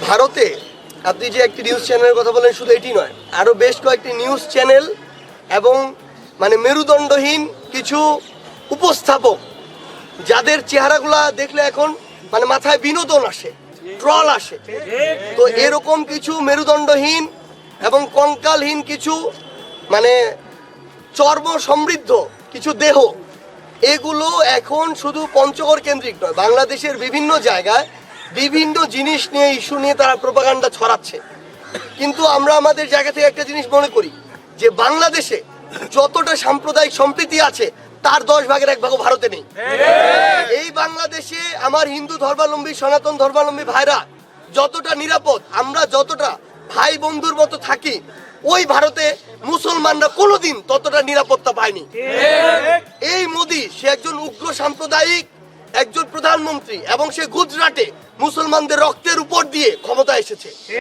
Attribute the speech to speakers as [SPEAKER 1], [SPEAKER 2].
[SPEAKER 1] ভারতে আপনি যে একটি নিউজ চ্যানেলের কথা বলেন, শুধু এটি নয়, আরও বেশ কয়েকটি নিউজ চ্যানেল এবং মানে মেরুদণ্ডহীন কিছু উপস্থাপক, যাদের চেহারাগুলা দেখলে এখন মানে মাথায় বিনোদন আসে, ট্রল আসে। তো এরকম কিছু মেরুদণ্ডহীন এবং কঙ্কালহীন কিছু মানে চর্ম সমৃদ্ধ কিছু দেহ, এগুলো এখন শুধু পঞ্চগড় কেন্দ্রিক নয়, বাংলাদেশের বিভিন্ন জায়গায় বিভিন্ন জিনিস নিয়ে, ইস্যু নিয়ে তারা প্রোপাগান্ডা ছড়াচ্ছে। কিন্তু আমরা আমাদের জায়গা থেকে একটা জিনিস মনে করি যে বাংলাদেশে যতটা সাম্প্রদায়িক সম্প্রীতি আছে তার 10 ভাগের 1 ভাগও ভারতে নেই। এই বাংলাদেশে আমার হিন্দু ধর্মাবলম্বী, সনাতন ধর্মাবলম্বী ভাইরা যতটা নিরাপদ, আমরা যতটা ভাই বন্ধুর মতো থাকি, ওই ভারতে মুসলমানরা কোনোদিন ততটা নিরাপত্তা পায়নি। এই মোদি, সে একজন উগ্র সাম্প্রদায়িক একজন প্রধানমন্ত্রী এবং সে গুজরাটে মুসলমানদের রক্তের উপর দিয়ে ক্ষমতা এসেছে।